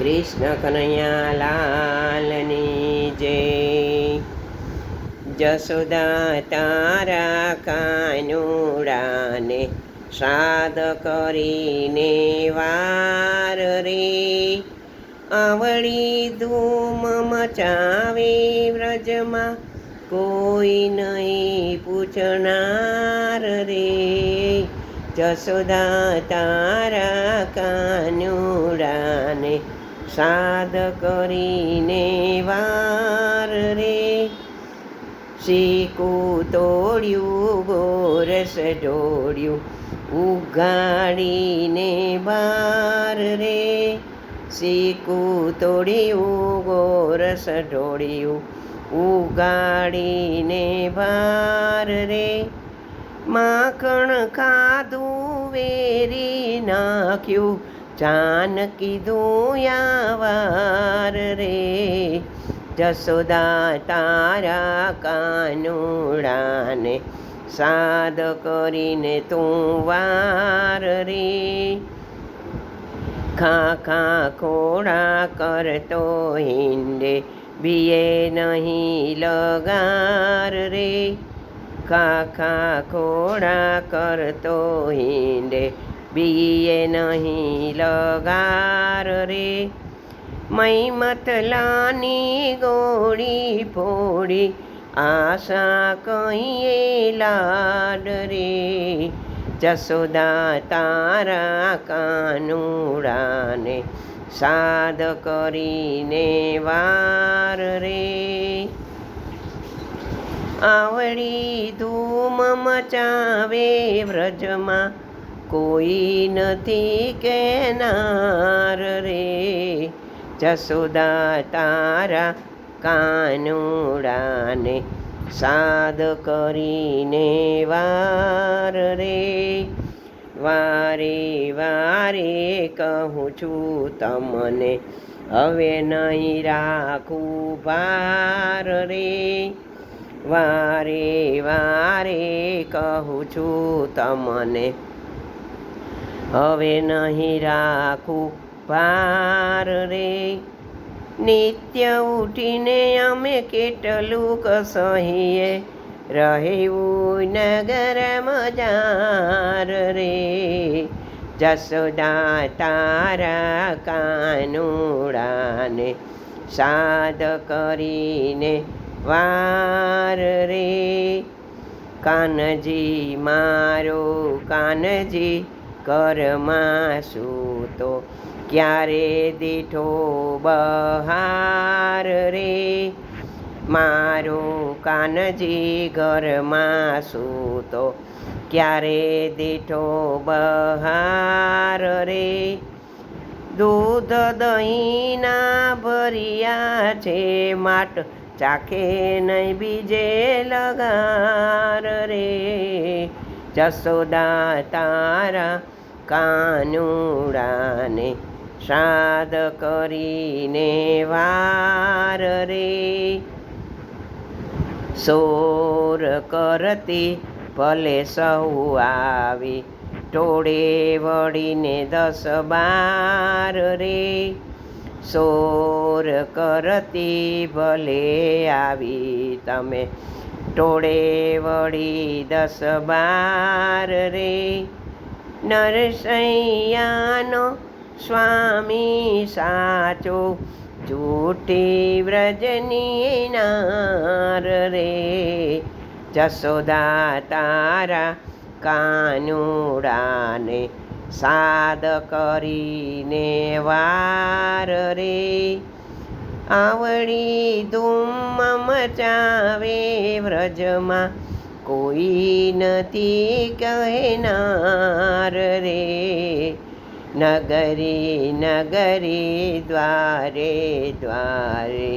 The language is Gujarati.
કૃષ્ણ કનૈયા લાલની જય. જશોદા તારા કાનુડાને શ્રાદ્ધ કરીને વાર રે. આવડી ધૂમ મચાવે વ્રજમાં કોઈ નહીં પૂછનાર રે. જશોદા તારા કાનુડાને શ્રાદ્ધ કરીને વાર રે. શીકું તોડ્યું ગોરસ ઢોળ્યું ઉગાડીને બાર રે. શીકું તોડ્યું ગોરસ ઢોળ્યું ઉગાડીને બાર રે. માખણ ખાધું વેરી નાખ્યું જાનકી દુયાવાર રે. જશોદા તારા કાનુડાને શ્રાદ્ધ કરીને તું વાર રે. ખા ખા ખોડા કરતો હિંડે બીએ નહીં લગાર રે. ખા ખા ખોડા કરતો હિંડે બીએ નહીં લગાર રે. મૈમતલાની ગોળી ફોડી આશા કહીએ લાડ રે. જશોદા તારા કાનુડાને શ્રાદ્ધ કરીને વાર રે. આવડી ધૂમ મચાવે વ્રજમાં કોઈ નથી કહેનાર રે. જશોદા તારા કાનુડાને શ્રાદ્ધ કરીને વાર રે. વારે વારે કહું છું તમને હવે નહીં રાખું ભાર રે. વારે વારે કહું છું તમને હવે નહીં રાખું ભાર રે. નિત્ય ઉઠીને અમે કેટલું સહીએ રહેવું નગર મજાર રે. જશોદા તારા કાનુડાને શ્રાદ્ધ કરીને વાર રે. કાનજી મારો કાનજી ઘરમાં સૂતો ક્યારે દીઠો બહાર રે. મારો કાનજી ઘરમાં સૂતો ક્યારે દીઠો બહાર રે. દૂધ દહીંના ભર્યા છે માટ ચાખે નહીં બીજે લગાર રે. જશોદા તારા કાનુડાને શ્રાદ્ધ કરીને વાર રે. સોર કરતી ભલે સૌ આવી ટોળે વળીને 10-12 રે. સોર કરતી ભલે આવી તમે ટોળે વળી 10-12 રે. નરસૈયાનો સ્વામી સાચો જૂઠી વ્રજની નાર રે. જશોદા તારા કાનુડાને શ્રાદ્ધ કરીને વાર રે. આવડી ધૂમ મચાવે વ્રજમાં કોઈ નથી કહેનાર રે. નગરી નગરી દ્વારે દ્વારે